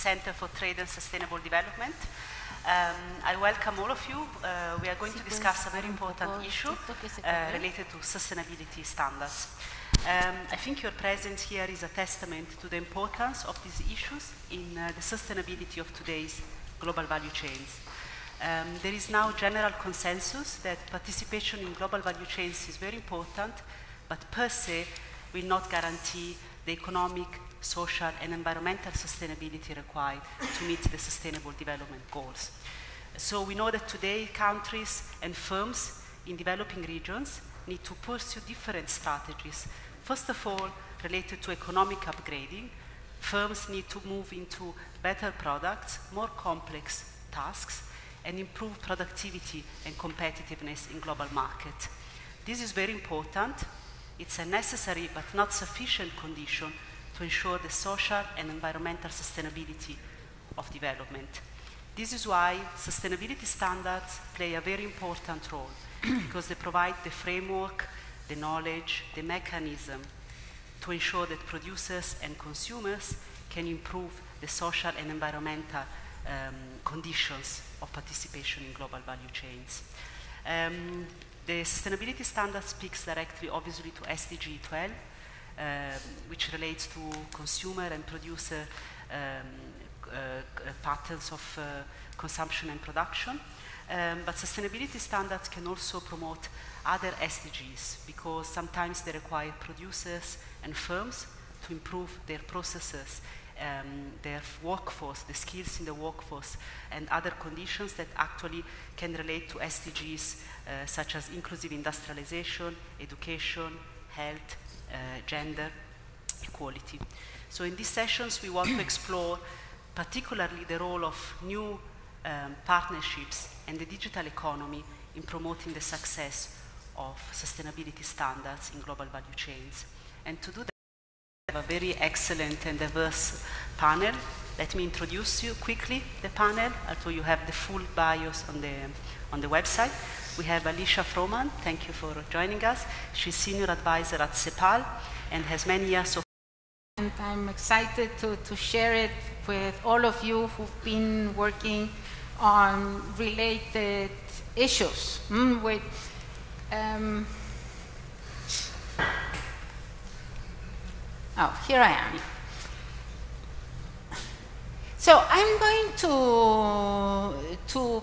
Center for Trade and Sustainable Development. I welcome all of you. We are going to discuss a very important issue related to sustainability standards. I think your presence here is a testament to the importance of these issues in the sustainability of today's global value chains. There is now general consensus that participation in global value chains is very important, but per se will not guarantee the economic, social, and environmental sustainability required to meet the sustainable development goals. So we know that today countries and firms in developing regions need to pursue different strategies. First of all, related to economic upgrading, firms need to move into better products, more complex tasks, and improve productivity and competitiveness in global markets. This is very important. It's a necessary but not sufficient condition to ensure the social and environmental sustainability of development. This is why sustainability standards play a very important role, because they provide the framework, the knowledge, the mechanism to ensure that producers and consumers can improve the social and environmental conditions of participation in global value chains. The sustainability standard speaks directly, obviously, to SDG 12, which relates to consumer and producer patterns of consumption and production. But sustainability standards can also promote other SDGs, because sometimes they require producers and firms to improve their processes, their workforce, the skills in the workforce, and other conditions that actually can relate to SDGs such as inclusive industrialization, education, health, gender, equality. So in these sessions we want to explore particularly the role of new partnerships and the digital economy in promoting the success of sustainability standards in global value chains. And to do that, we have a very excellent and diverse panel. Let me introduce you quickly the panel, although you have the full bios on the website. We have Alicia Frohmann. Thank you for joining us. She's senior advisor at CEPAL and has many years of. And I'm excited to share it with all of you who've been working on related issues. Oh, here I am. So I'm going to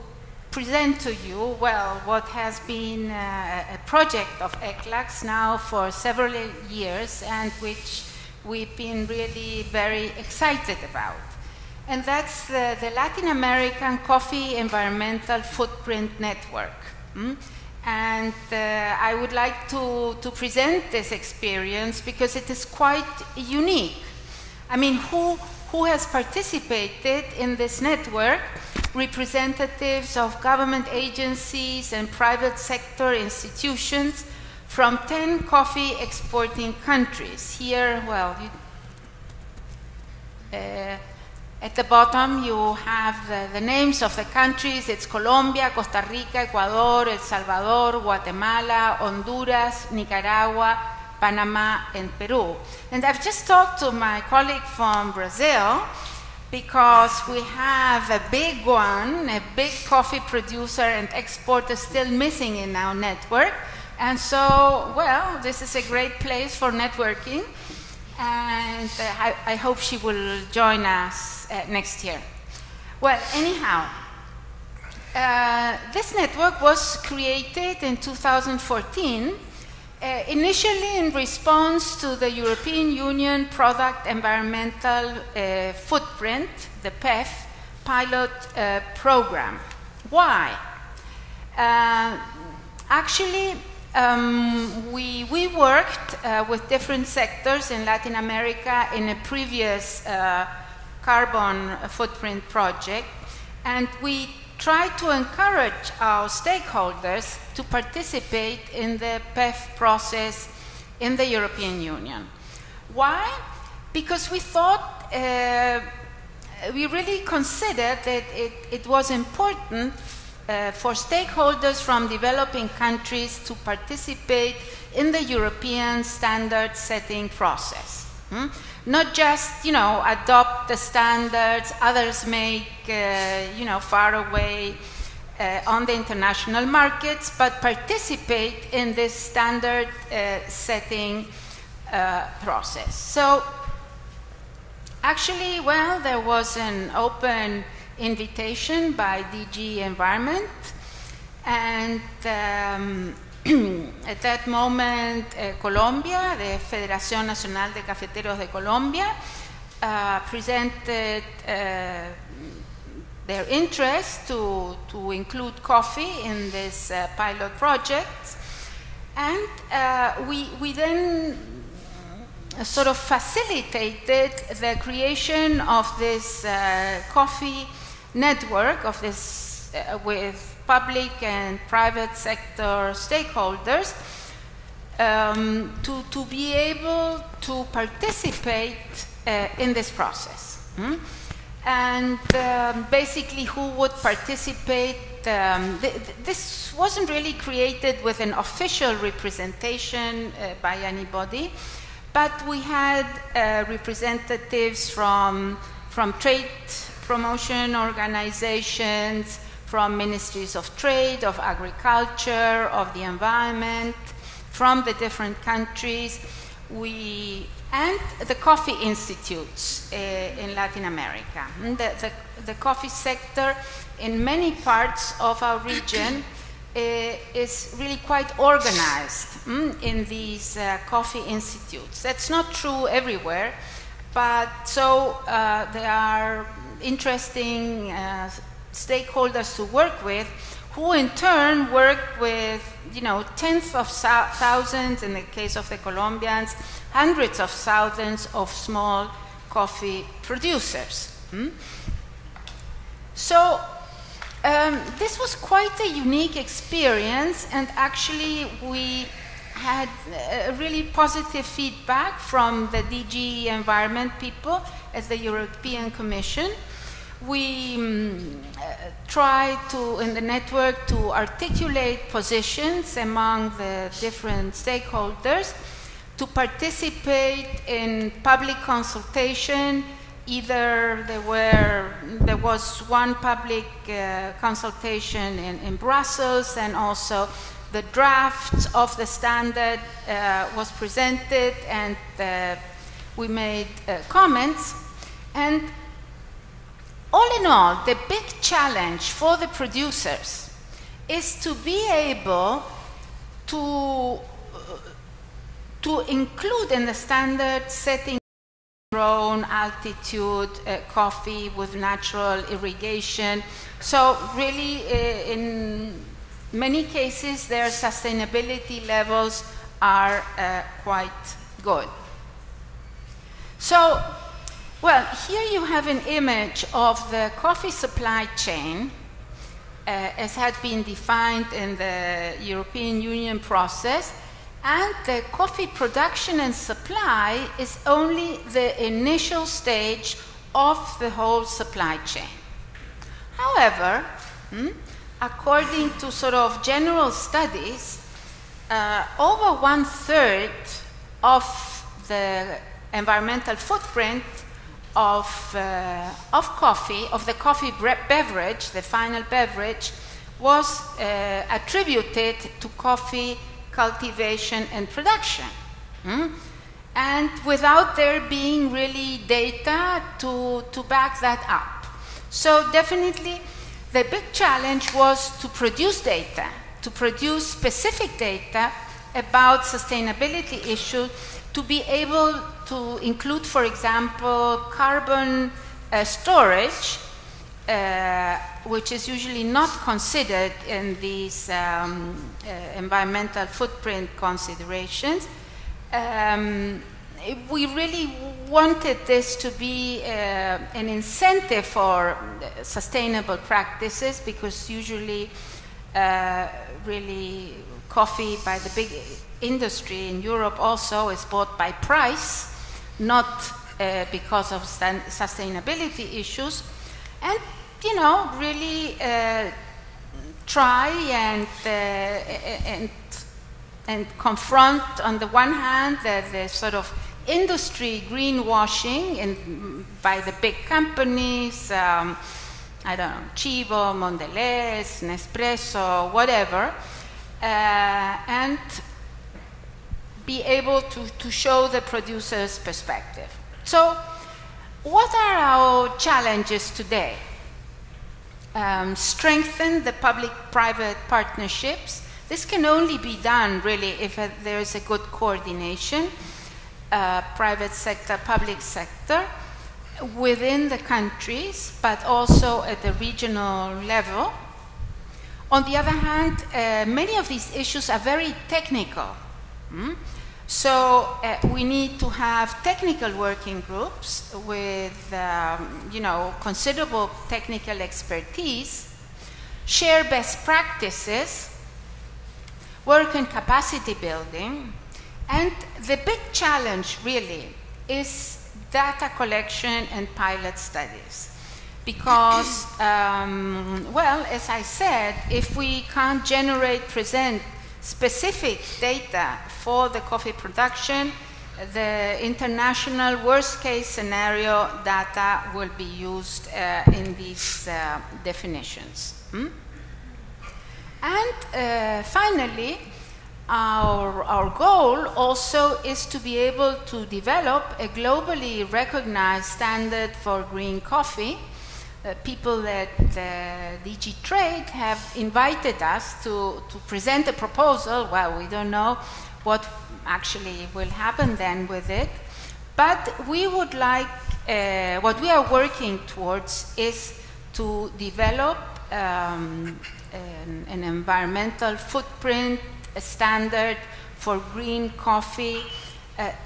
present to you, well, what has been a project of ECLAX now for several years, and which we've been really very excited about. And that's the Latin American Coffee Environmental Footprint Network. And I would like to present this experience because it is quite unique. I mean, who has participated in this network? Representatives of government agencies and private sector institutions from 10 coffee exporting countries. Here, well, at the bottom you have the names of the countries. It's Colombia, Costa Rica, Ecuador, El Salvador, Guatemala, Honduras, Nicaragua, Panama, and Peru. And I've just talked to my colleague from Brazil, because we have a big one, a big coffee producer and exporter still missing in our network. And so, well, this is a great place for networking, and I hope she will join us next year. Well, anyhow, this network was created in 2014, initially in response to the European Union Product Environmental Footprint, the PEF, pilot program. Why? Actually, we worked with different sectors in Latin America in a previous carbon footprint project, and we tried to encourage our stakeholders to participate in the PEF process in the European Union. Why? Because we thought, we really considered that it was important for stakeholders from developing countries to participate in the European standard setting process. Not just, adopt the standards others make, far away on the international markets, but participate in this standard setting process. So actually, well, there was an open invitation by DG Environment, and at that moment, Colombia, the Federación Nacional de Cafeteros de Colombia, presented their interest to include coffee in this pilot project. And we then sort of facilitated the creation of this coffee network, of this with public and private sector stakeholders, to be able to participate in this process. And basically, who would participate? This wasn't really created with an official representation by anybody, but we had representatives from trade promotion organizations, from ministries of trade, of agriculture, of the environment, from the different countries, and the coffee institutes in Latin America. The coffee sector in many parts of our region is really quite organized in these coffee institutes. That's not true everywhere, but so there are interesting stakeholders to work with, who in turn work with, tens of thousands, in the case of the Colombians, hundreds of thousands of small coffee producers. So this was quite a unique experience, and actually we had really positive feedback from the DG Environment people at the European Commission. We try to, in the network, to articulate positions among the different stakeholders, to participate in public consultation. Either there was one public consultation in Brussels, and also the draft of the standard was presented, and we made comments. And all in all, the big challenge for the producers is to be able to include in the standard setting grown altitude coffee with natural irrigation. So really, in many cases, their sustainability levels are quite good. So, well, here you have an image of the coffee supply chain as had been defined in the European Union process, and the coffee production and supply is only the initial stage of the whole supply chain. However, according to sort of general studies, over 1/3 of the environmental footprint of coffee, of the coffee beverage, the final beverage, was attributed to coffee cultivation and production. And without there being really data to back that up. So definitely the big challenge was to produce data, to produce specific data about sustainability issues, to be able to include, for example, carbon storage, which is usually not considered in these environmental footprint considerations. We really wanted this to be an incentive for sustainable practices, because usually really coffee by the big industry in Europe also is bought by price, not because of sustainability issues. And really try and confront, on the one hand, the sort of industry greenwashing by the big companies, I don't know, Chivo, Mondelez, Nespresso, whatever, and be able to show the producer's perspective. So, what are our challenges today? Strengthen the public-private partnerships. This can only be done, really, if there is a good coordination, private sector, public sector, within the countries, but also at the regional level. On the other hand, many of these issues are very technical. So we need to have technical working groups with considerable technical expertise, share best practices, work in capacity building, and the big challenge really is data collection and pilot studies. Because, well, as I said, if we can't present specific data for the coffee production, the international worst-case scenario data will be used in these definitions. And finally, our goal also is to be able to develop a globally recognized standard for green coffee. People at DG Trade have invited us to present a proposal. Well, we don't know what actually will happen then with it, but we would like, what we are working towards is to develop an environmental footprint, a standard for green coffee,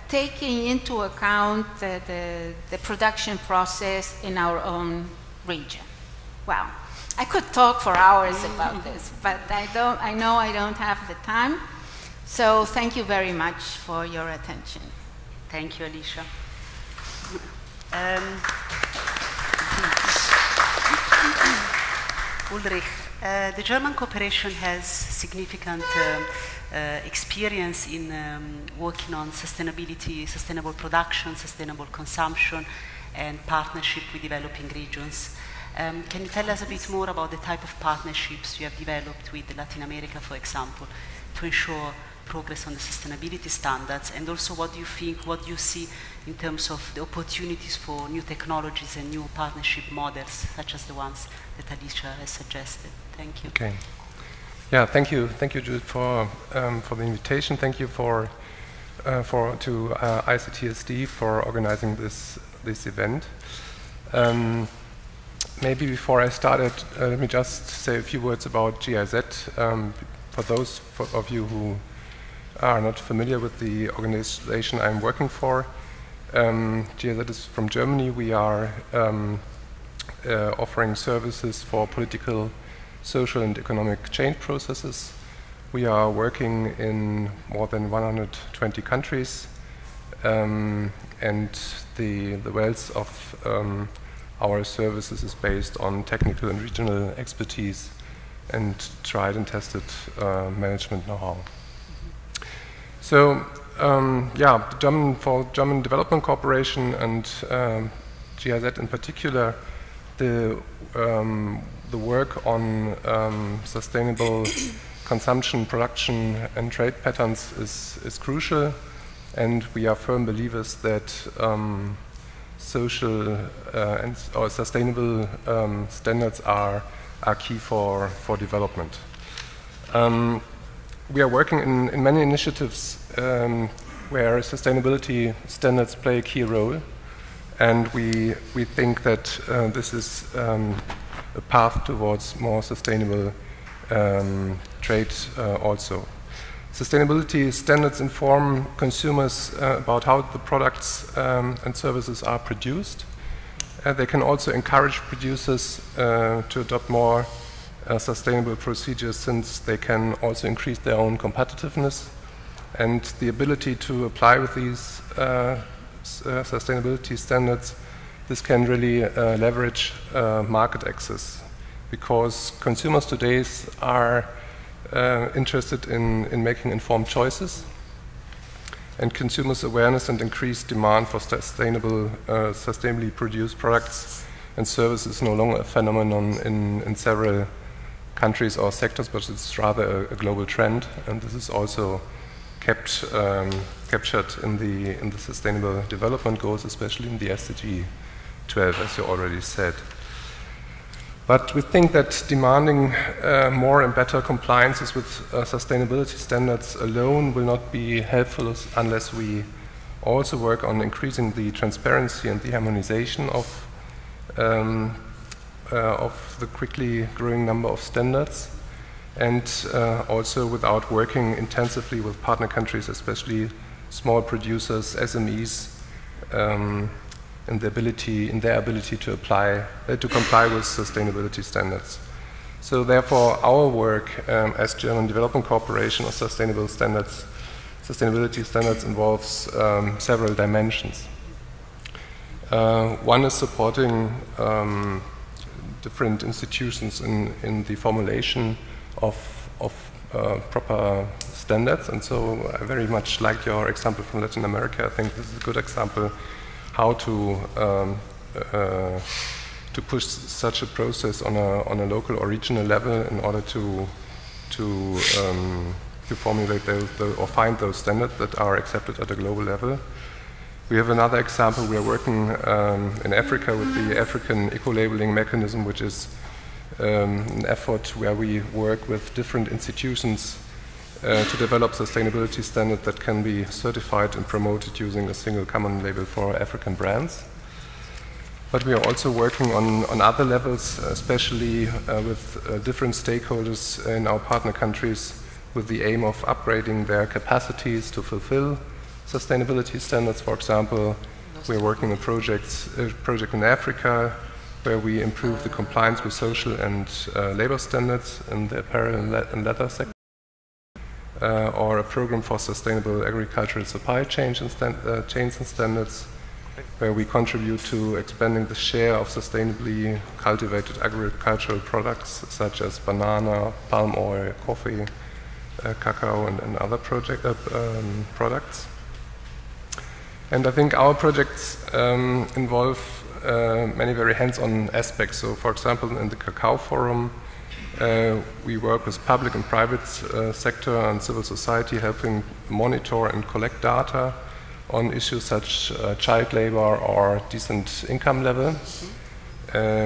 taking into account the production process in our own region. Well, I could talk for hours about this, but I know I don't have the time. So thank you very much for your attention. Thank you, Alicia. Ulrich, the German cooperation has significant experience in working on sustainability, sustainable production, sustainable consumption, and partnership with developing regions. Can you tell us a bit more about the type of partnerships you have developed with Latin America, for example, to ensure progress on the sustainability standards, and also what do you think, what do you see in terms of the opportunities for new technologies and new partnership models, such as the ones that Alicia has suggested? Thank you. Okay. Yeah, thank you, Judith, for the invitation. Thank you to ICTSD for organizing this event. Maybe before I started, let me just say a few words about GIZ. For those of you who are not familiar with the organization I'm working for, GIZ is from Germany. We are offering services for political, social and economic change processes. We are working in more than 120 countries, and the wealth of our services is based on technical and regional expertise and tried and tested management know-how. So, for German Development Corporation and GIZ in particular, the work on sustainable consumption, production, and trade patterns is crucial, and we are firm believers that social or sustainable standards are key for development. We are working in many initiatives where sustainability standards play a key role, and we think that this is a path towards more sustainable trade also. Sustainability standards inform consumers about how the products and services are produced. They can also encourage producers to adopt more sustainable procedures, since they can also increase their own competitiveness, and the ability to apply with these sustainability standards. This can really leverage market access, because consumers today are interested in making informed choices, and consumers' awareness and increased demand for sustainably produced products and services is no longer a phenomenon in several countries or sectors, but it's rather a global trend, and this is also captured in the Sustainable Development Goals, especially in the SDG 12, as you already said. But we think that demanding more and better compliances with sustainability standards alone will not be helpful unless we also work on increasing the transparency and the harmonization of the quickly growing number of standards, and also without working intensively with partner countries, especially small producers, SMEs, in their ability to comply with sustainability standards. So therefore, our work as German Development Corporation of sustainability standards involves several dimensions. One is supporting different institutions in the formulation of proper standards, and so I very much like your example from Latin America. I think this is a good example how to push such a process on a local or regional level in order to formulate or find those standards that are accepted at a global level. We have another example. We are working in Africa with the African eco-labeling mechanism, which is an effort where we work with different institutions to develop sustainability standards that can be certified and promoted using a single common label for African brands. But we are also working on other levels, especially with different stakeholders in our partner countries, with the aim of upgrading their capacities to fulfill sustainability standards. For example, we are working on a project in Africa where we improve the compliance with social and labor standards in the apparel and leather sector, or a program for sustainable agricultural supply chains and standards, where we contribute to expanding the share of sustainably cultivated agricultural products such as banana, palm oil, coffee, cacao, and other products. And I think our projects involve many very hands-on aspects. So, for example, in the Cacao Forum, we work with public and private sector and civil society, helping monitor and collect data on issues such child labor or decent income level,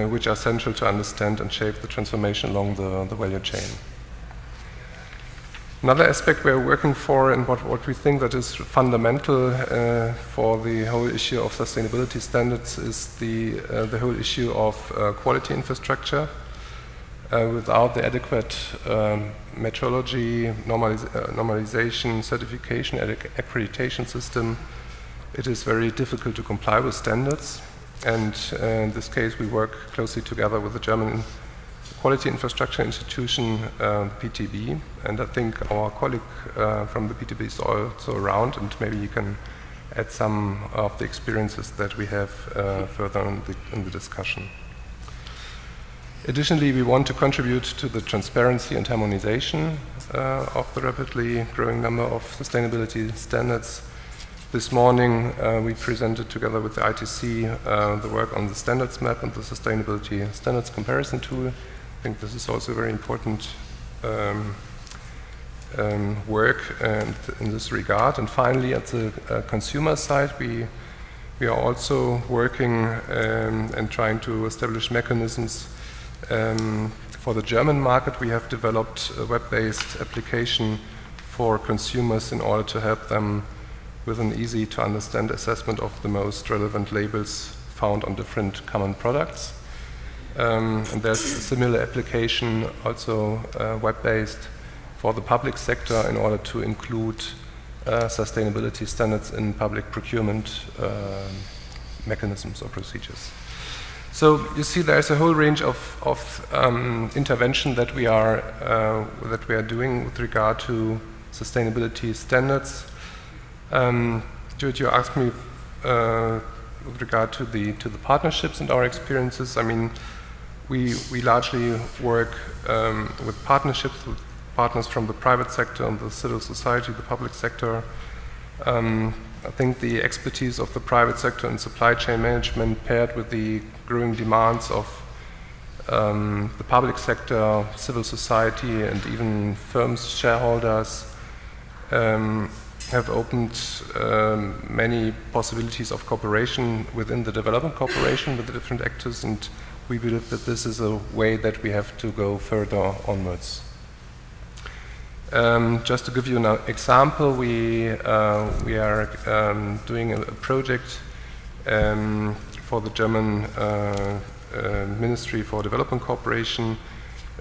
which are essential to understand and shape the transformation along the value chain. Another aspect we're working for, and what we think that is fundamental for the whole issue of sustainability standards, is the whole issue of quality infrastructure. Without the adequate metrology, normalization, certification, accreditation system, it is very difficult to comply with standards. And in this case, we work closely together with the German Quality Infrastructure Institution, PTB, and I think our colleague from the PTB is also around, and maybe you can add some of the experiences that we have further in the discussion. Additionally, we want to contribute to the transparency and harmonization of the rapidly growing number of sustainability standards. This morning, we presented together with the ITC the work on the standards map and the sustainability standards comparison tool. I think this is also very important work in this regard. And finally, at the consumer side, we are also working and trying to establish mechanisms. For the German market, we have developed a web-based application for consumers in order to help them with an easy-to-understand assessment of the most relevant labels found on different common products. And there's a similar application, also web-based, for the public sector in order to include sustainability standards in public procurement mechanisms or procedures. So you see, there's a whole range of intervention that we are doing with regard to sustainability standards. Judith, you asked me with regard to the partnerships and our experiences. I mean, we largely work with partnerships with partners from the private sector and the civil society, the public sector, I think the expertise of the private sector in supply chain management paired with the growing demands of the public sector, civil society, and even firms, shareholders, have opened many possibilities of cooperation within the development cooperation with the different actors, and we believe that this is a way that we have to go further onwards. Just to give you an example, we are doing a project for the German Ministry for Development Cooperation.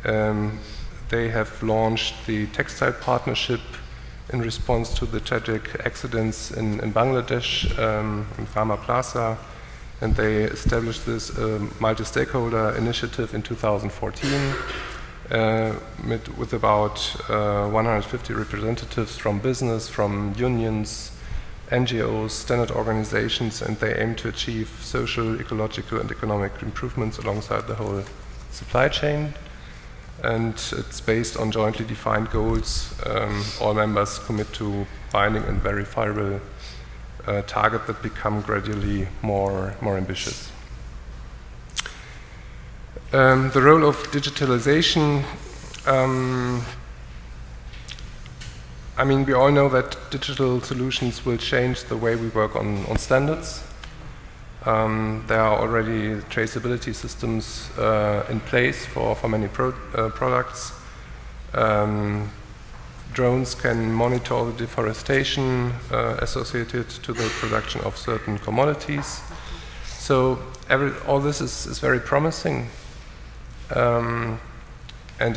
They have launched the textile partnership in response to the tragic accidents in Bangladesh, in Rama Plaza, and they established this multi-stakeholder initiative in 2014 with about 150 representatives from business, from unions, NGOs, standard organizations, and they aim to achieve social, ecological, and economic improvements alongside the whole supply chain. And it's based on jointly defined goals. All members commit to binding and verifiable targets that become gradually more ambitious. The role of digitalization. I mean, we all know that digital solutions will change the way we work on standards. There are already traceability systems in place for many products. Drones can monitor the deforestation associated to the production of certain commodities. So all this is very promising, and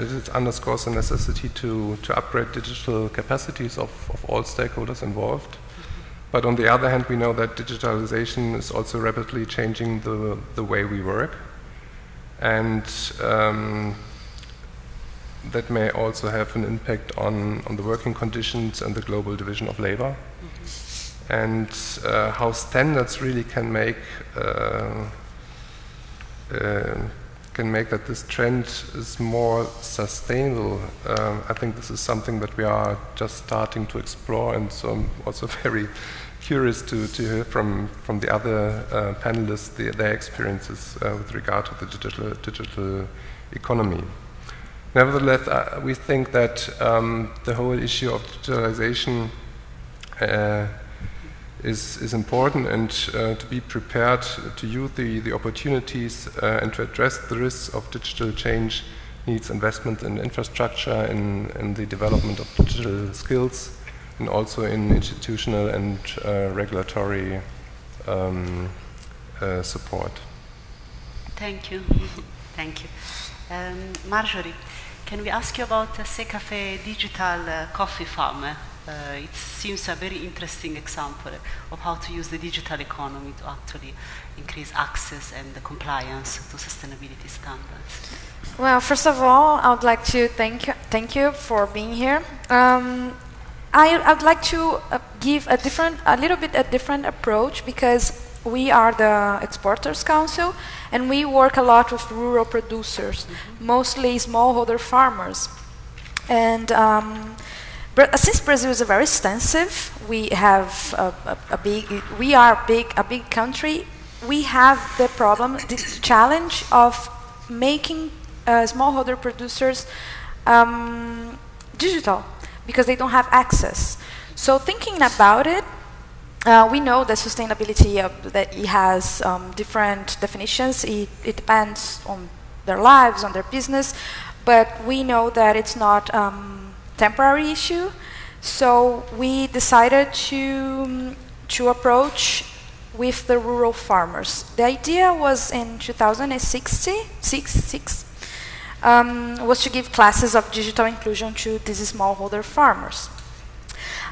it underscores the necessity to upgrade digital capacities of all stakeholders involved. But on the other hand, we know that digitalization is also rapidly changing the way we work, and that may also have an impact on the working conditions and the global division of labor, and how standards really can make that this trend is more sustainable. I think this is something that we are just starting to explore, and so I'm also very curious to hear from the other panelists their experiences with regard to the digital economy. Nevertheless, we think that the whole issue of digitalization is important, and to be prepared to use the opportunities and to address the risks of digital change needs investment in infrastructure, in the development of digital skills, and also in institutional and regulatory support. Thank you. Thank you. Marjorie, can we ask you about Fessehaie digital coffee farm? It seems a very interesting example of how to use the digital economy to actually increase access and the compliance to sustainability standards. Well, first of all, I would like to thank you for being here. I'd like to give a little bit different approach, because we are the Exporters Council, and we work a lot with rural producers, mostly smallholder farmers. And since Brazil is very extensive, we have a big country. We have the problem, the challenge of making smallholder producers digital, because they don't have access. So thinking about it, we know that sustainability that it has different definitions. It depends on their lives, on their business, but we know that it's not temporary issue. So we decided to approach with the rural farmers. The idea was in 2006 was to give classes of digital inclusion to these smallholder farmers.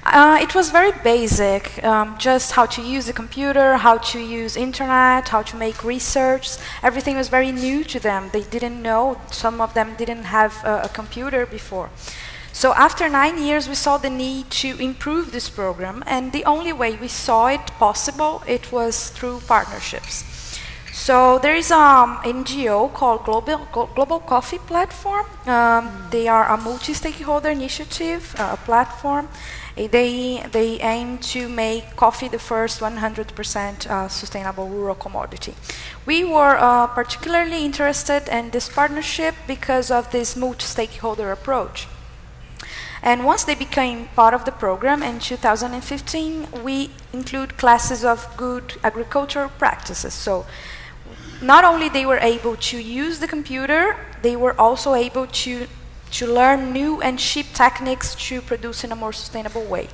It was very basic, just how to use the computer, how to use internet, how to make research. Everything was very new to them. They didn't know, some of them didn't have a computer before. So after 9 years, we saw the need to improve this program, and the only way we saw it possible, it was through partnerships. So there is an NGO called Global Coffee Platform. They are a multi-stakeholder initiative, a platform. They aim to make coffee the first 100% sustainable rural commodity. We were particularly interested in this partnership because of this multi-stakeholder approach. And once they became part of the program in 2015, we include classes of good agricultural practices. So not only they were able to use the computer, they were also able to learn new and cheap techniques to produce in a more sustainable way.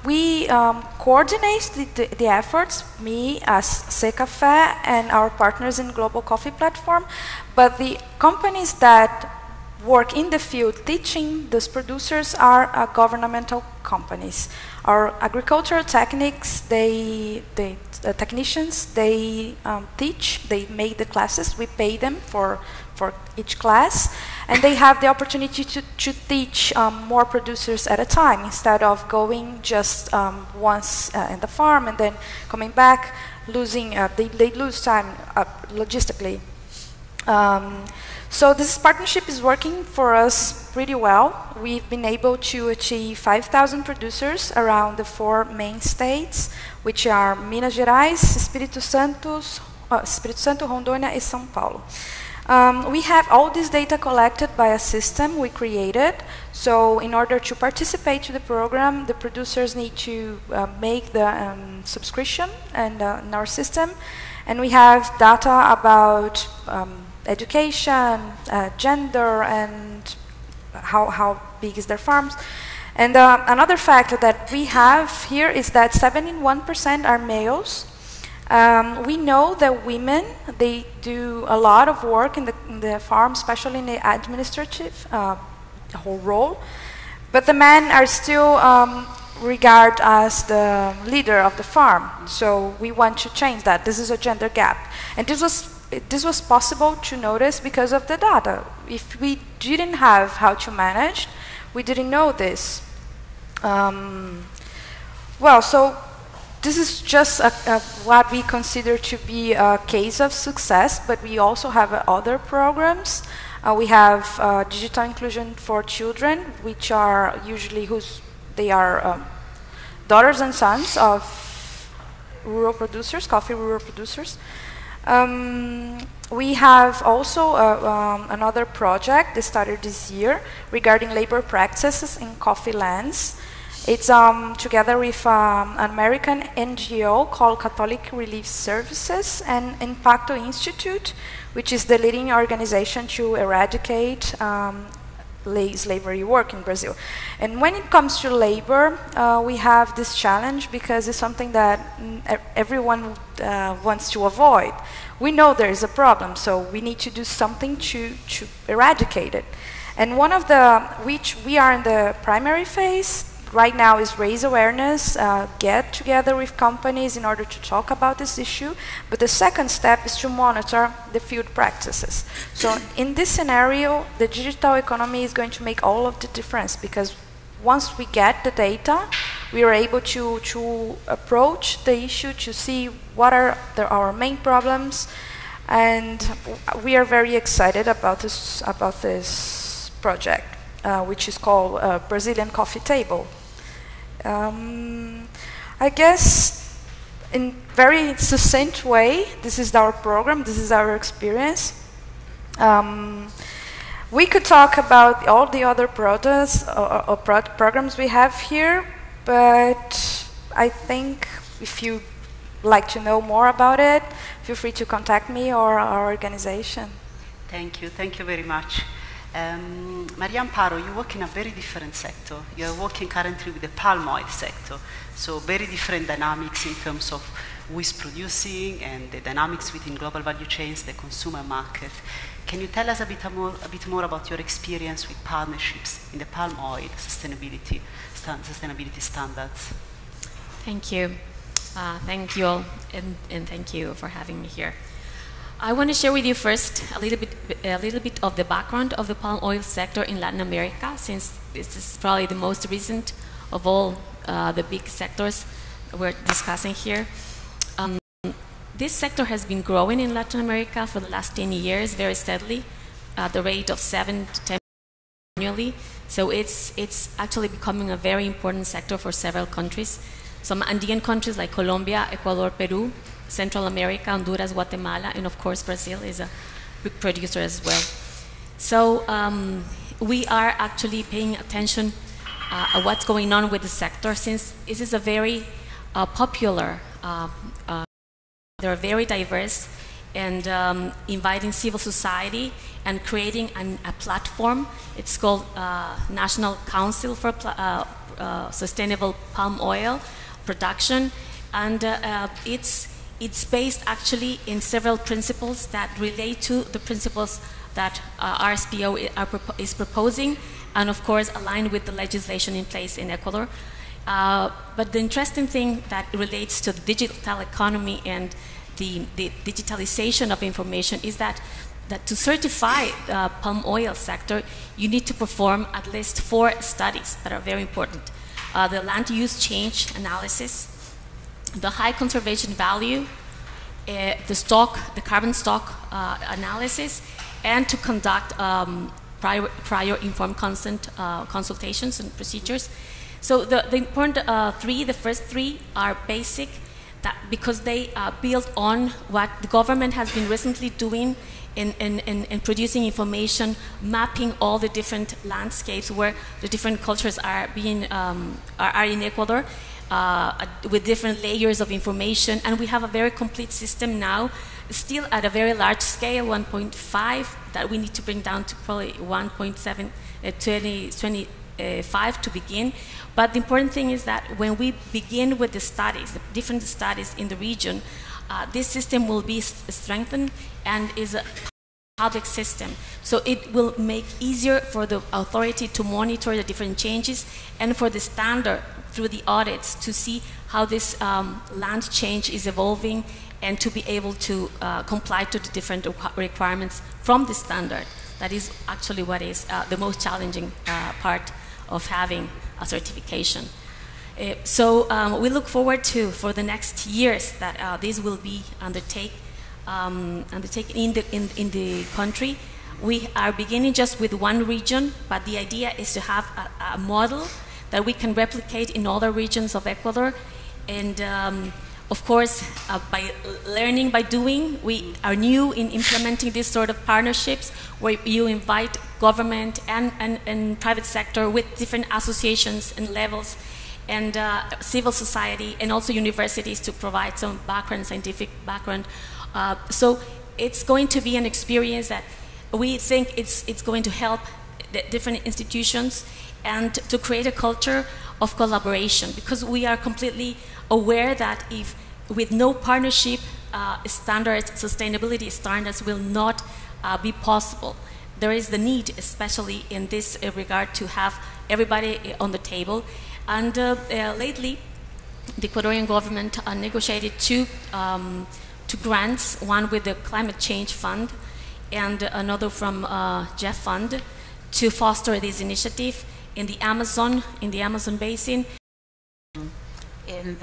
We coordinate the efforts, me as Secafé and our partners in Global Coffee Platform, but the companies that work in the field teaching these producers are governmental companies. Our agricultural techniques, the technicians, they teach, they make the classes, we pay them for each class, and they have the opportunity to teach more producers at a time instead of going just once in the farm and then coming back, losing, they lose time logistically. So this partnership is working for us pretty well. We've been able to achieve 5,000 producers around the 4 main states, which are Minas Gerais, Espírito Santo, Rondônia, and São Paulo. We have all this data collected by a system we created. So in order to participate to the program, the producers need to make the subscription and in our system. And we have data about education, gender, and how big is their farms. And another factor that we have here is that 71% are males. We know that women, they do a lot of work in the farm, especially in the administrative whole role, but the men are still regarded as the leader of the farm. So we want to change that. This is a gender gap. And this was possible to notice because of the data. If we didn't have how to manage, we didn't know this. Well, so this is just what we consider to be a case of success, but we also have other programs. We have digital inclusion for children, which are usually they are daughters and sons of rural producers, coffee rural producers. We have also another project that started this year regarding labor practices in coffee lands. It's together with an American NGO called Catholic Relief Services and Impacto Institute, which is the leading organization to eradicate slavery work in Brazil. And when it comes to labor, we have this challenge because it's something that everyone wants to avoid. We know there is a problem, so we need to do something to eradicate it. And one of which we are in the primary phase right now is raise awareness, get together with companies in order to talk about this issue. But the second step is to monitor the field practices. So in this scenario, the digital economy is going to make all of the difference, because once we get the data, we are able to approach the issue to see what are our main problems. And we are very excited about this project, which is called Brazilian Coffee Table. I guess in very succinct way, this is our program, this is our experience. We could talk about all the other products or programs we have here, but I think if you like to know more about it, feel free to contact me or our organization. Thank you very much. Maria Amparo, you work in a very different sector. You are working currently with the palm oil sector, so very different dynamics in terms of who is producing and the dynamics within global value chains, the consumer market. Can you tell us a bit more about your experience with partnerships in the palm oil sustainability standards? Thank you. Thank you all, and thank you for having me here. I want to share with you first a little bit of the background of the palm oil sector in Latin America, since this is probably the most recent of all the big sectors we're discussing here. this sector has been growing in Latin America for the last 10 years very steadily at the rate of 7 to 10 annually. So it's actually becoming a very important sector for several countries. Some Andean countries like Colombia, Ecuador, Peru, Central America, Honduras, Guatemala, and of course Brazil is a big producer as well. So we are actually paying attention at what's going on with the sector, since this is a very popular, they're very diverse, and inviting civil society and creating a platform. It's called National Council for Sustainable Palm Oil Production, and it's based actually in several principles that relate to the principles that RSPO is proposing, and of course aligned with the legislation in place in Ecuador. But the interesting thing that relates to the digital economy and the digitalization of information is that to certify the palm oil sector, you need to perform at least 4 studies that are very important. The land use change analysis, the high conservation value, the carbon stock analysis, and to conduct prior informed consent consultations and procedures. So the important the first 3 are basic, because they build on what the government has been recently doing in producing information, mapping all the different landscapes where the different cultures are being are in Ecuador, with different layers of information, and we have a very complete system now, still at a very large scale, 1.5, that we need to bring down to probably 1.7, 2025 to begin. But the important thing is that when we begin with the studies, the different studies in the region, this system will be strengthened and is a public system. So it will make easier for the authority to monitor the different changes, and for the standard through the audits to see how this land change is evolving, and to be able to comply to the different requirements from the standard. That is actually what is the most challenging part of having a certification. So we look forward to, for the next years, that this will be undertaken in the country. We are beginning just with one region, but the idea is to have a model that we can replicate in other regions of Ecuador. And of course, by learning by doing, we are new in implementing this sort of partnerships where you invite government and private sector with different associations and levels, and civil society, and also universities to provide some background, scientific background. So it's going to be an experience that we think it's going to help the different institutions and to create a culture of collaboration, because we are completely aware that if with no partnership, standards, sustainability standards will not be possible. There is the need, especially in this regard, to have everybody on the table. And lately, the Ecuadorian government negotiated two grants, one with the Climate Change Fund and another from Jeff Fund, to foster this initiative in the Amazon basin. In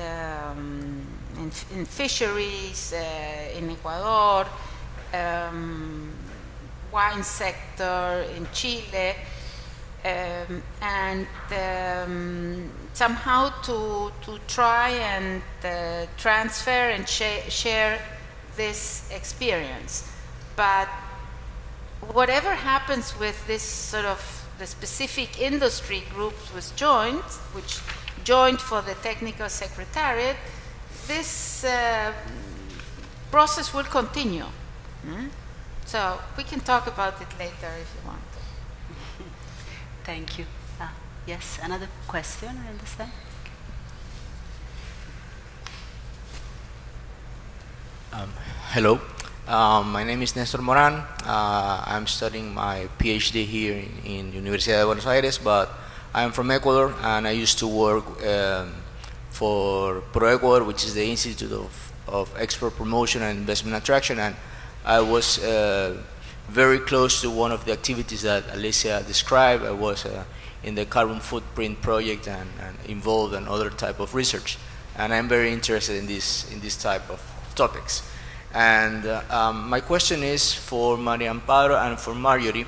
fisheries in Ecuador, wine sector in Chile, and somehow to try and transfer and share this experience. But whatever happens with this sort of the specific industry groups which joined for the technical secretariat, this process will continue. So we can talk about it later if you want. Thank you. Yes, another question, I understand. Hello, my name is Nestor Moran. I'm studying my PhD here in Universidad de Buenos Aires, but I'm from Ecuador, and I used to work for ProEcuador, which is the Institute of Export Promotion and Investment Attraction, and I was very close to one of the activities that Alicia described. I was in the carbon footprint project and involved in other type of research, and I'm very interested in this type of topics. And my question is for Maria Amparo and for Marjorie.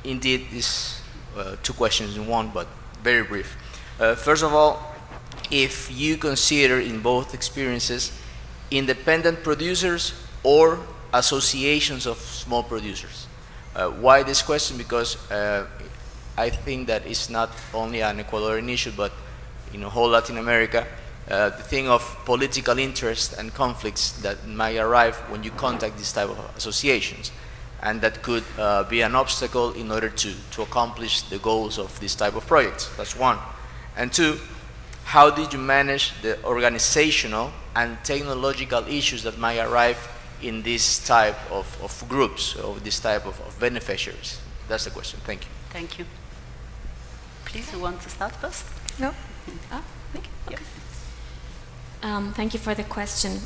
Indeed, it's 2 questions in one, but very brief. First of all, if you consider in both experiences independent producers or associations of small producers. Why this question? Because I think that it's not only an Ecuadorian issue, but in whole Latin America, the thing of political interest and conflicts that might arrive when you contact this type of associations. And that could be an obstacle in order to accomplish the goals of this type of projects. That's one. And 2, how did you manage the organizational and technological issues that might arrive in this type of groups, or this type of beneficiaries? That's the question. Thank you. Thank you. Please, who wants to start first? No? Thank you. Okay. Yeah. Thank you for the question.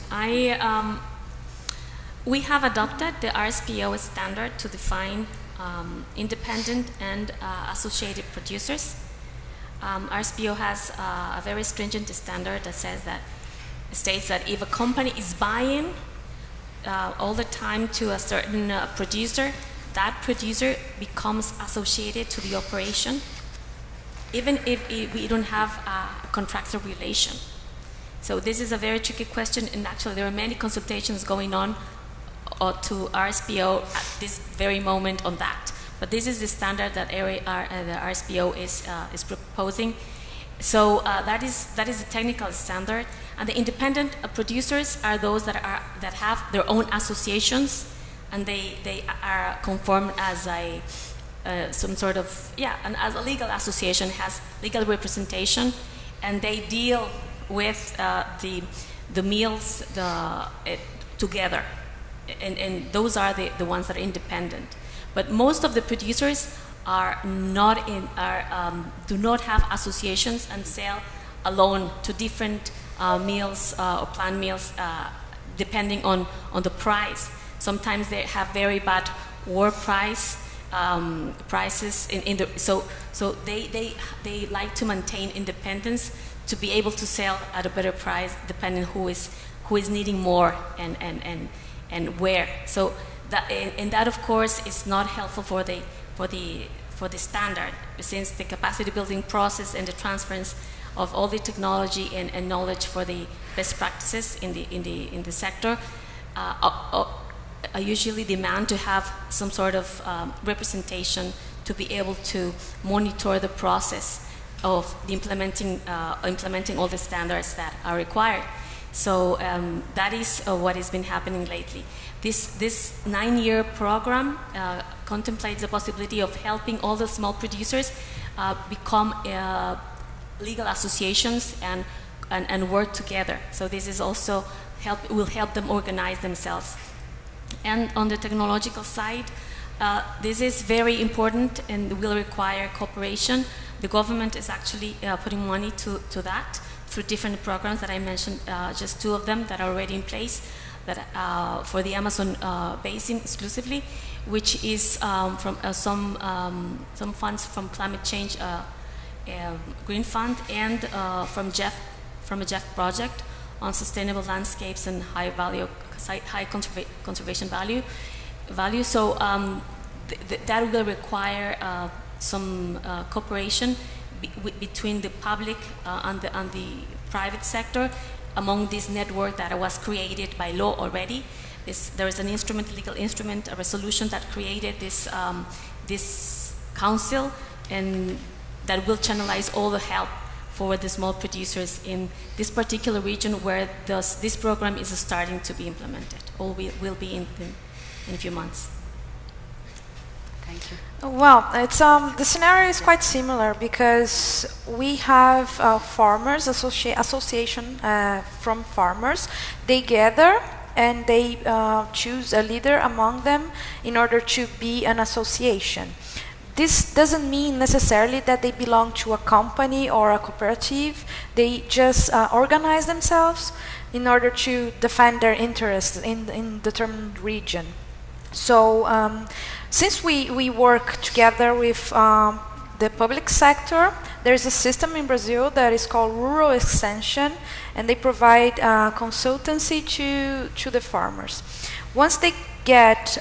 We have adopted the RSPO standard to define independent and associated producers. RSPO has a very stringent standard that states that if a company is buying all the time to a certain producer, that producer becomes associated to the operation, even if we don't have a contractual relation. So this is a very tricky question, and actually there are many consultations going on to RSPO at this very moment on that. But this is the standard that the RSPO is proposing. So that is the technical standard, and the independent producers are those that have their own associations, and they are conformed as some sort of and as a legal association, has legal representation, and they deal with the meals together, and those are the ones that are independent. But most of the producers do not have associations and sell alone to different meals or plant meals, depending on the price. Sometimes they have very bad war prices so they like to maintain independence to be able to sell at a better price, depending who is needing more and where. So that of course is not helpful for the standard, since the capacity building process and the transference of all the technology and knowledge for the best practices in the sector I usually demand to have some sort of representation to be able to monitor the process of the implementing all the standards that are required. So that is what has been happening lately. This 9-year program contemplates the possibility of helping all the small producers become legal associations and work together. So this is also will help them organize themselves. And on the technological side, this is very important and will require cooperation. The government is actually putting money to that through different programs that I mentioned, just 2 of them that are already in place, that for the Amazon basin exclusively, which is from some funds from Climate Change Green Fund and from a Jeff project on sustainable landscapes and high conservation value. So that will require some cooperation between the public and the private sector among this network that was created by law already. There is an instrument, legal instrument, a resolution that created this council, and that will channelize all the help for the small producers in this particular region where this program is starting to be implemented. All will be in a few months. Thank you. Well, it's the scenario is quite similar because we have farmers association from farmers. They gather and they choose a leader among them in order to be an association. This doesn't mean necessarily that they belong to a company or a cooperative. They just organize themselves in order to defend their interests in determined region. So since we work together with the public sector, there's a system in Brazil that is called Rural Extension, and they provide consultancy to the farmers. Once they get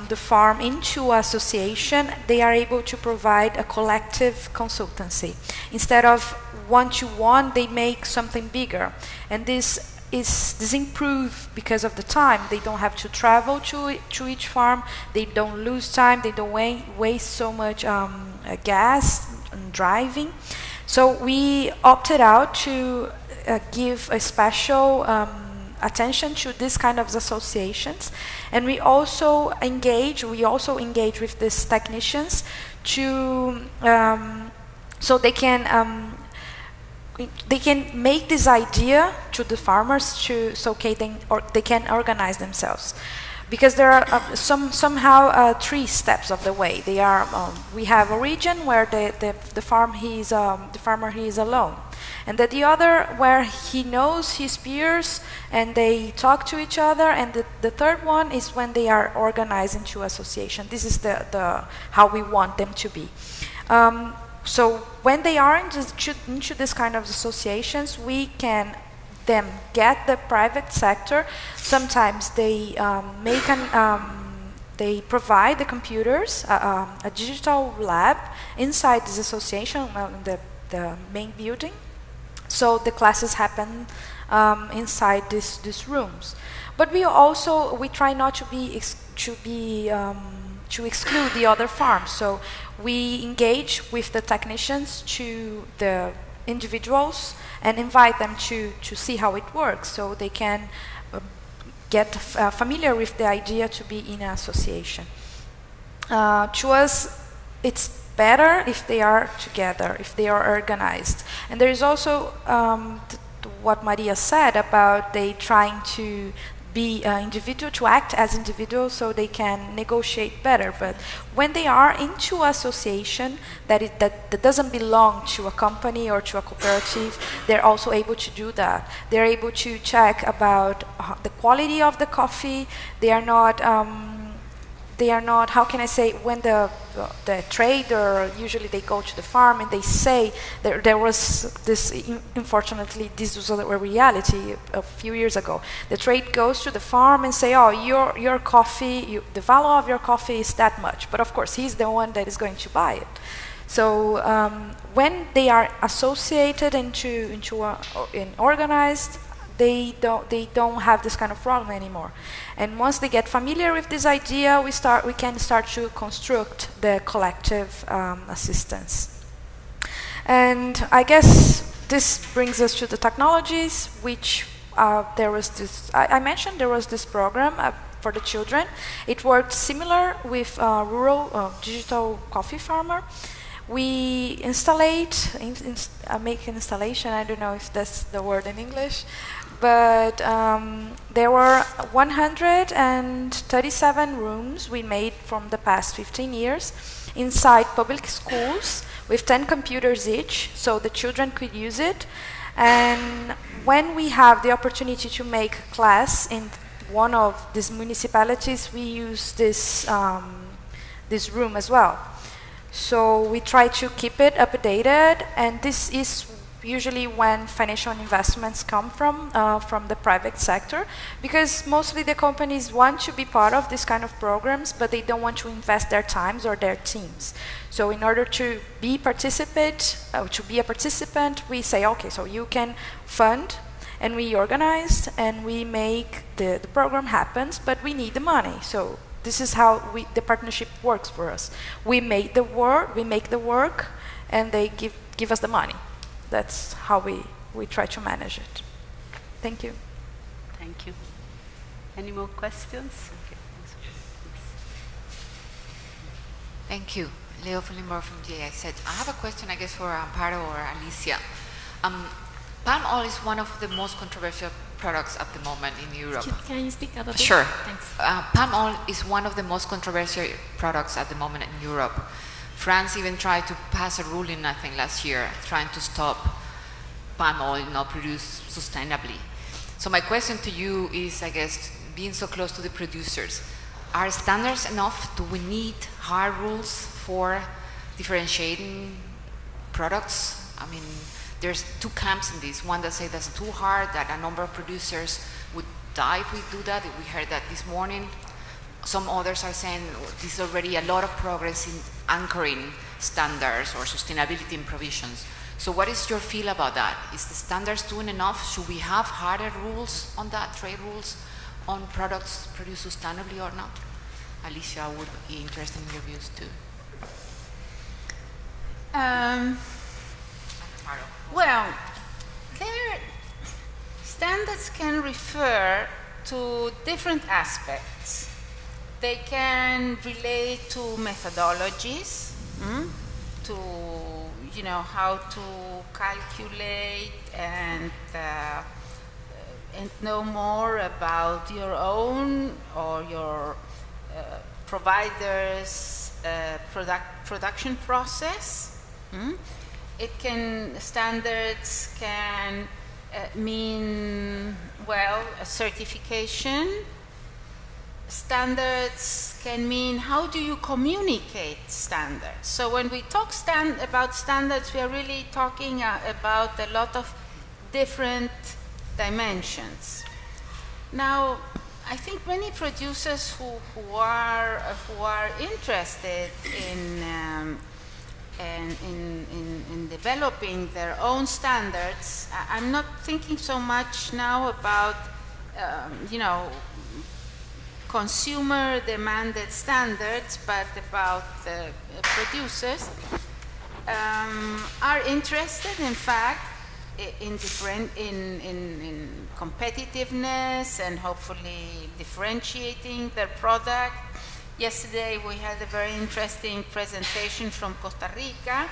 the farm into association, they are able to provide a collective consultancy. Instead of one-to-one, they make something bigger. And this improved because of the time. They don't have to travel to each farm. They don't lose time. They don't waste so much gas and driving. So we opted out to give a special attention to this kind of associations, and we also engage with these technicians to so they can make this idea to the farmers so they can organize themselves, because there are somehow 3 steps of the way. They are we have a region where the farmer is alone, and the other where he knows his peers and they talk to each other, and the third one is when they are organized into association. This is the how we want them to be. So when they are into this kind of associations, we can them get the private sector. Sometimes they they provide the computers, a digital lab inside this association, in the main building. So the classes happen inside these rooms. But we try not to exclude the other farms. So we engage with the technicians to the individuals and invite them to see how it works, so they can get familiar with the idea to be in an association. To us, it's better if they are together, if they are organized. And there is also what Maria said about they trying to be individual, to act as individuals so they can negotiate better. But when they are into association that doesn't belong to a company or to a cooperative, they're also able to do that. They're able to check about the quality of the coffee. They are not, how can I say, when the trader, usually they go to the farm and they say, there was this, unfortunately, this was a reality a few years ago. The trade goes to the farm and say, oh, your coffee, the value of your coffee is that much. But of course, he's the one that is going to buy it. So when they are associated and organized, they don't have this kind of problem anymore. And once they get familiar with this idea, we can start to construct the collective assistance. And I guess this brings us to the technologies, which there was this, I mentioned there was this program for the children. It worked similar with rural digital coffee farmer. We make an installation, I don't know if that's the word in English, but there were 137 rooms we made from the past 15 years inside public schools with 10 computers each, so the children could use it. And when we have the opportunity to make class in one of these municipalities, we use this room as well. So we try to keep it updated, and this is usually when financial investments come from the private sector, because mostly the companies want to be part of this kind of programs, but they don't want to invest their times or their teams. So in order to be a participant, we say, okay, so you can fund, and we organize, and we make the program happens, but we need the money. So this is how the partnership works for us. We make the work, and they give us the money. That's how we try to manage it. Thank you. Thank you. Any more questions? Okay. Thank you. Leo Fulimor from GIZ. I have a question, I guess, for Amparo or Alicia. Palm oil is one of the most controversial products at the moment in Europe. Can you speak up a bit? Sure. Thanks. Palm oil is one of the most controversial products at the moment in Europe. France even tried to pass a ruling, I think, last year, trying to stop palm oil not produced sustainably. So my question to you is, I guess, being so close to the producers, are standards enough? Do we need hard rules for differentiating products I mean, there's two camps in this. One that say that's too hard, that a number of producers would die if we do that. We heard that this morning. Some others are saying there's already a lot of progress in anchoring standards or sustainability in provisions. So what is your feel about that? Is the standards doing enough? Should we have harder rules on that, trade rules on products produced sustainably or not? Alicia, I would be interested in your views too. Well, their standards can refer to different aspects. They can relate to methodologies, to how to calculate and know more about your own or your provider's production process. Standards can mean, well, a certification. Standards can mean how do you communicate standards. So when we talk about standards, we are really talking about a lot of different dimensions. Now, I think many producers who are interested in developing their own standards, I'm not thinking so much now about consumer demanded standards, but about the producers, are interested, in fact, in competitiveness and hopefully differentiating their product. Yesterday we had a very interesting presentation from Costa Rica.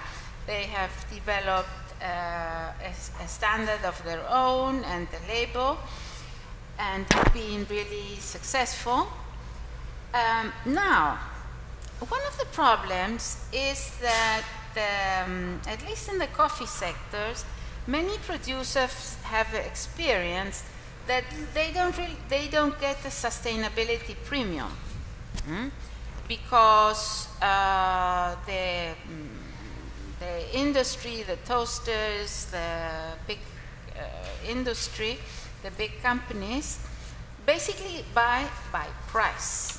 They have developed a standard of their own and the label, and been really successful. Now, one of the problems is that, at least in the coffee sectors, many producers have experienced that they don't get a sustainability premium, because the industry, the toasters, the big industry, the big companies, basically buy by price.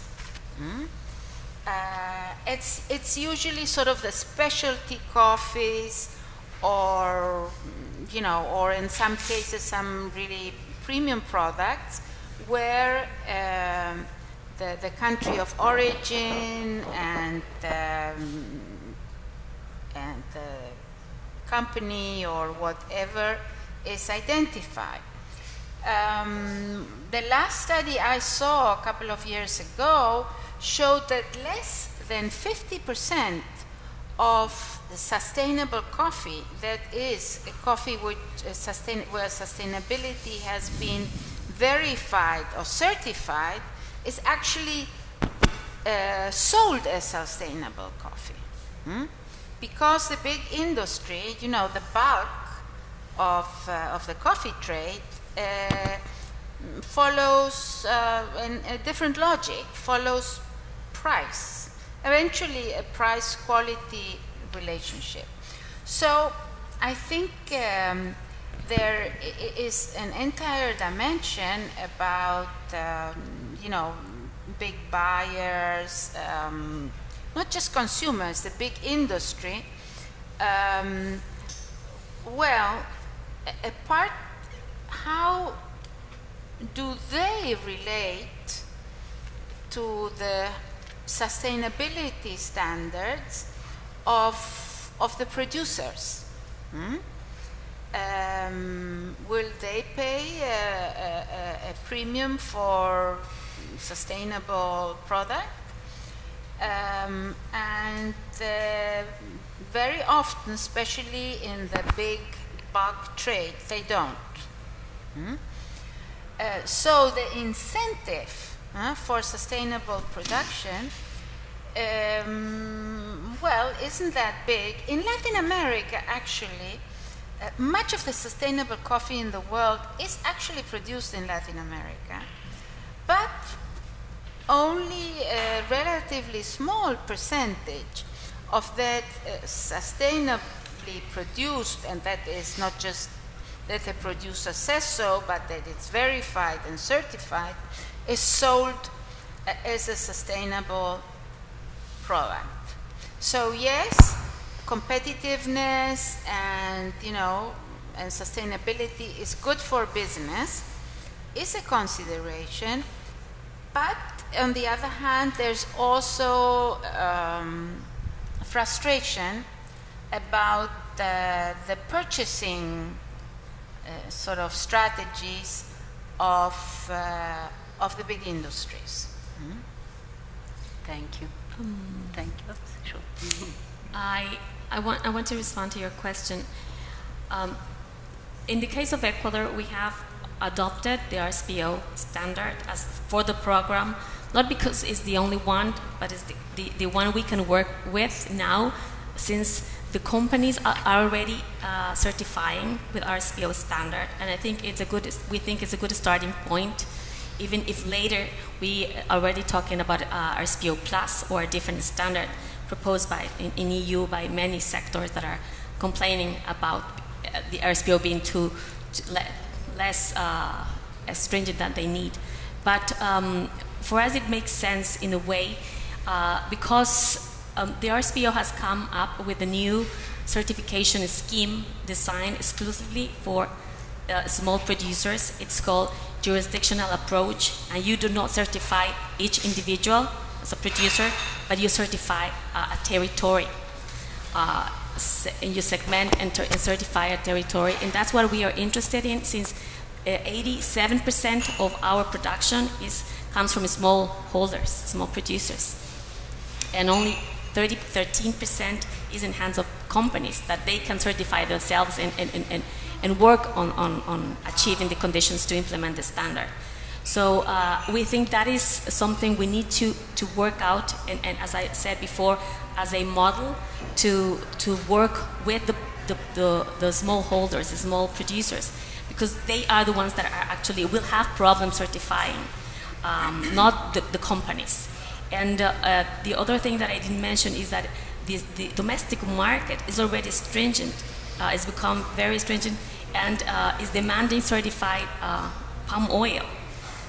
It's usually sort of the specialty coffees, or or in some cases some really premium products, where the country of origin and the company or whatever is identified. The last study I saw a couple of years ago showed that less than 50% of the sustainable coffee, that is a coffee where sustainability has been verified or certified, is actually sold as sustainable coffee. Because the big industry, the bulk of the coffee trade follows a different logic, follows price, eventually a price-quality relationship. So I think there is an entire dimension about, big buyers, not just consumers, the big industry. How do they relate to the sustainability standards of the producers? Will they pay a premium for sustainable product? And very often, especially in the big bulk trade, they don't. So the incentive for sustainable production, isn't that big. In Latin America, actually, much of the sustainable coffee in the world is actually produced in Latin America, but only a relatively small percentage of that sustainably sustainably produced, and that is not just that the producer says so, but that it's verified and certified, is sold as a sustainable product. So yes, competitiveness and, you know, and sustainability is good for business, is a consideration, but on the other hand, there's also frustration about the purchasing sort of strategies of the big industries. Mm-hmm. Thank you. Thank you. Sure. Mm-hmm. I want to respond to your question. In the case of Ecuador, we have adopted the RSPO standard as for the program, not because it's the only one, but it's the one we can work with now, since the companies are already certifying with RSPO standard, and I think we think it's a good starting point, even if later we are already talking about RSPO Plus or a different standard proposed in EU by many sectors that are complaining about the RSPO being too less stringent than they need. But for us it makes sense in a way because the RSPO has come up with a new certification scheme designed exclusively for small producers. It's called jurisdictional approach, and you do not certify each individual as a producer, but you certify a territory. And you segment and certify a territory, and that's what we are interested in, since 87% of our production comes from small holders, small producers, and only 13% is in hands of companies that they can certify themselves and work on achieving the conditions to implement the standard. So we think that is something we need to work out, and as I said before, as a model to work with the small holders, the small producers, because they are the ones that are actually will have problems certifying, not the companies. And the other thing that I didn't mention is that the domestic market is already stringent. It's become very stringent and is demanding certified palm oil,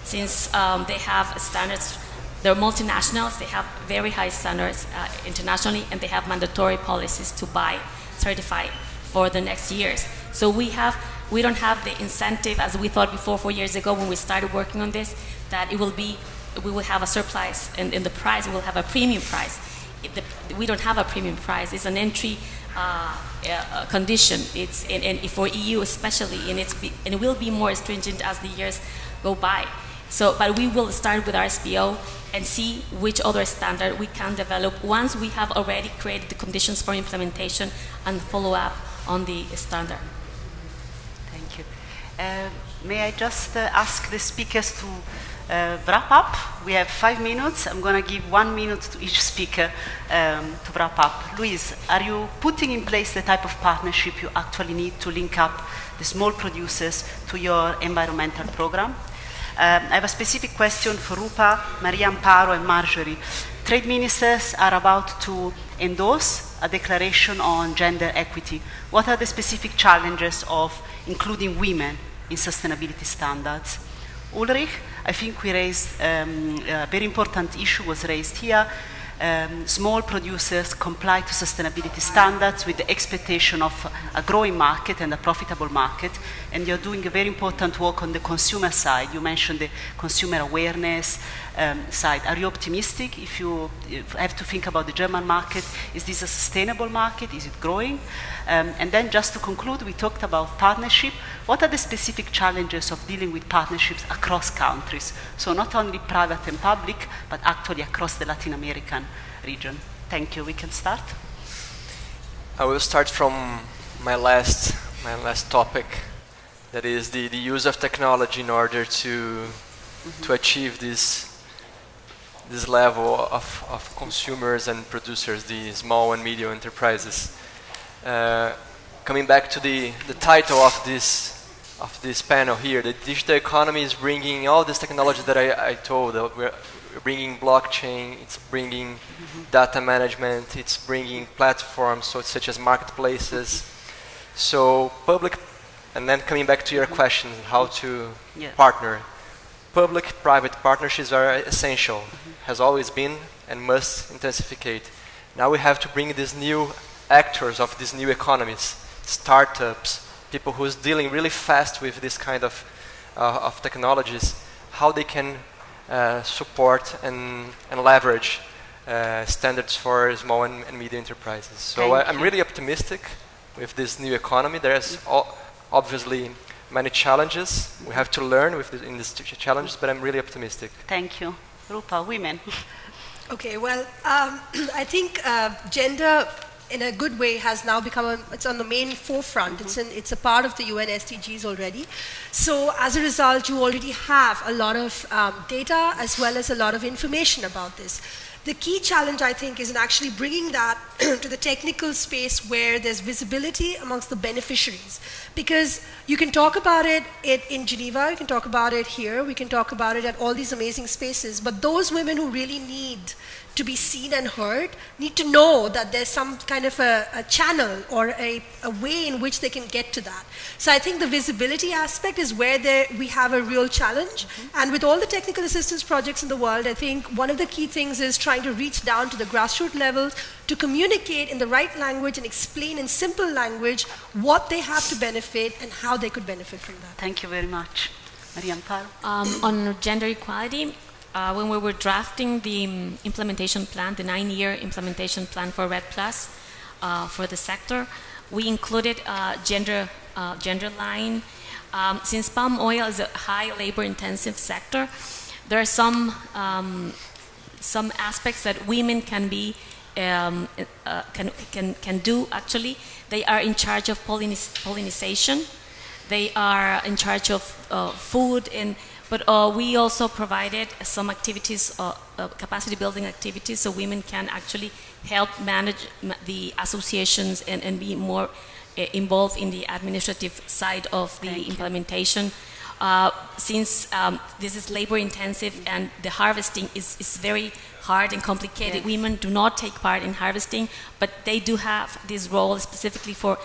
since they have standards. They're multinationals, they have very high standards internationally, and they have mandatory policies to buy certified for the next years. So we don't have the incentive as we thought before 4 years ago when we started working on this, that we will have a surplus in the price, we will have a premium price. We don't have a premium price, it's an entry condition. It's and for EU especially, and it will be more stringent as the years go by. So, but we will start with RSPO and see which other standard we can develop once we have already created the conditions for implementation and follow up on the standard. Thank you. May I just ask the speakers to wrap up? We have 5 minutes. I'm going to give 1 minute to each speaker to wrap up. Luiz, are you putting in place the type of partnership you actually need to link up the small producers to your environmental program? I have a specific question for Rupa, Maria, Amparo, and Marjorie. Trade ministers are about to endorse a declaration on gender equity. What are the specific challenges of including women in sustainability standards? Ulrich, I think we raised a very important issue was raised here. Small producers comply to sustainability standards with the expectation of a growing market and a profitable market, and you're doing a very important work on the consumer side. You mentioned the consumer awareness side. Are you optimistic if you have to think about the German market? Is this a sustainable market? Is it growing? And then just to conclude, we talked about partnership. What are the specific challenges of dealing with partnerships across countries? So not only private and public, but actually across the Latin American region. Thank you. We can start. I will start from my last topic, that is the use of technology in order to achieve this level of consumers and producers, the small and medium enterprises. Coming back to the title of this panel here, the digital economy is bringing all this technology that I told. bringing blockchain, it's bringing data management, it's bringing platforms such as marketplaces. So public, and then coming back to your question, how to partner. Public-private partnerships are essential, has always been and must intensify. Now we have to bring these new actors of these new economies, startups, people who's dealing really fast with this kind of technologies, how they can support and leverage standards for small and medium enterprises. So I'm really optimistic with this new economy. There's obviously many challenges. We have to learn in these challenges, but I'm really optimistic. Thank you. Rupa, women. Okay, well, I think gender in a good way has now become, it's on the main forefront. It's a part of the UN SDGs already. So as a result, you already have a lot of data as well as a lot of information about this. The key challenge, I think, is in actually bringing that to the technical space where there's visibility amongst the beneficiaries. Because you can talk about it in Geneva, you can talk about it here, we can talk about it at all these amazing spaces, but those women who really need to be seen and heard need to know that there's some kind of a channel or a way in which they can get to that. So I think the visibility aspect is where we have a real challenge. And with all the technical assistance projects in the world, I think one of the key things is trying to reach down to the grassroots levels to communicate in the right language and explain in simple language what they have to benefit and how they could benefit from that. Thank you very much. Amparo. On gender equality, when we were drafting the implementation plan, the 9-year implementation plan for RED Plus for the sector, we included gender line. Since palm oil is a high labor-intensive sector, there are some aspects that women can be can do. Actually, they are in charge of pollination. They are in charge of food but we also provided some activities, capacity building activities, so women can actually help manage the associations and be more involved in the administrative side of the implementation. Since this is labor intensive and the harvesting is very hard and complicated, women do not take part in harvesting, but they do have this role specifically for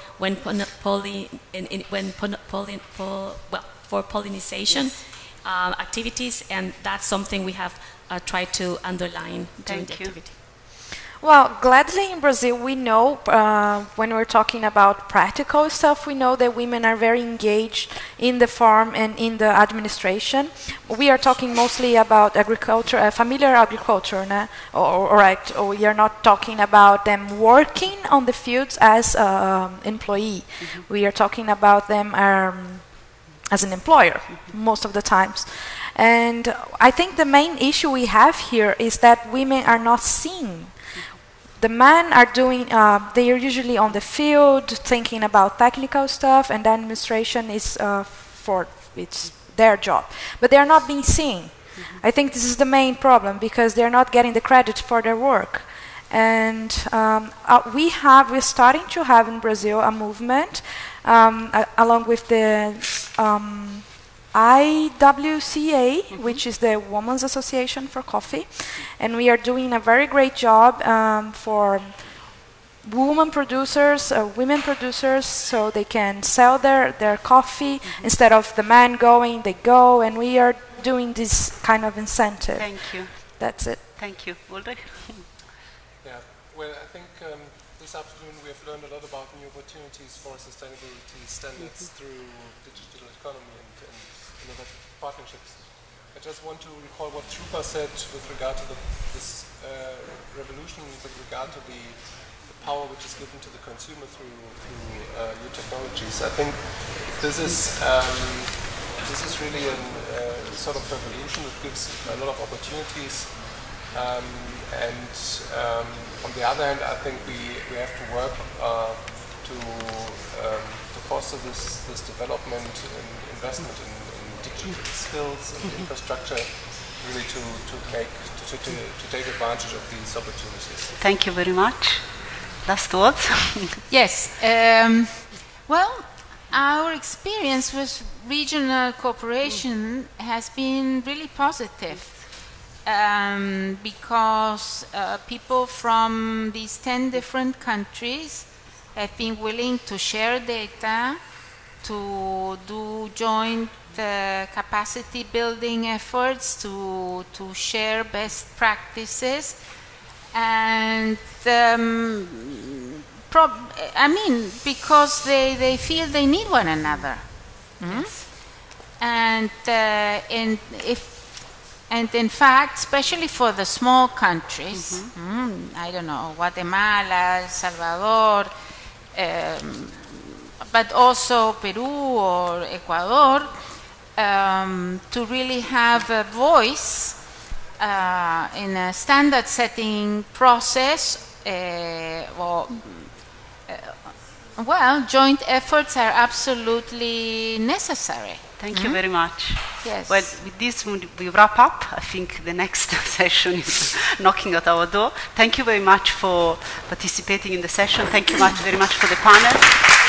for pollination. Activities, and that's something we have tried to underline during the activity. Well, gladly in Brazil, we know when we're talking about practical stuff, we know that women are very engaged in the farm and in the administration. We are talking mostly about agriculture, familiar agriculture, or we are not talking about them working on the fields as employee. We are talking about them as an employer, most of the times. And I think the main issue we have here is that women are not seen. The men are doing, they are usually on the field, thinking about technical stuff, and the administration is it's their job. But they are not being seen. I think this is the main problem, because they're not getting the credit for their work. And we're starting to have in Brazil a movement along with the IWCA, which is the Women's Association for Coffee, and we are doing a very great job for women producers, so they can sell their coffee instead of the man going, they go, and we are doing this kind of incentive. Thank you. That's it. Thank you. Ulrich? Yeah, well, I think this afternoon we have learned a lot about new opportunities for sustainability standards through digital economy and innovative partnerships. I just want to recall what Rupa said with regard to this revolution, with regard to the power which is given to the consumer through new technologies. I think this is really a sort of revolution that gives a lot of opportunities. On the other hand, I think we have to work to foster this development and investment in digital skills and infrastructure, really to take advantage of these opportunities. Thank you very much. Last words? Yes. Well, our experience with regional cooperation has been really positive. because people from these 10 different countries have been willing to share data, to do joint capacity building efforts, to share best practices, and I mean, because they feel they need one another. Yes. And in fact, especially for the small countries, I don't know, Guatemala, El Salvador, but also Peru or Ecuador, to really have a voice in a standard setting process, well, joint efforts are absolutely necessary. Thank you very much. Yes. Well, with this we wrap up. I think the next session is knocking at our door. Thank you very much for participating in the session. Thank you very much for the panel.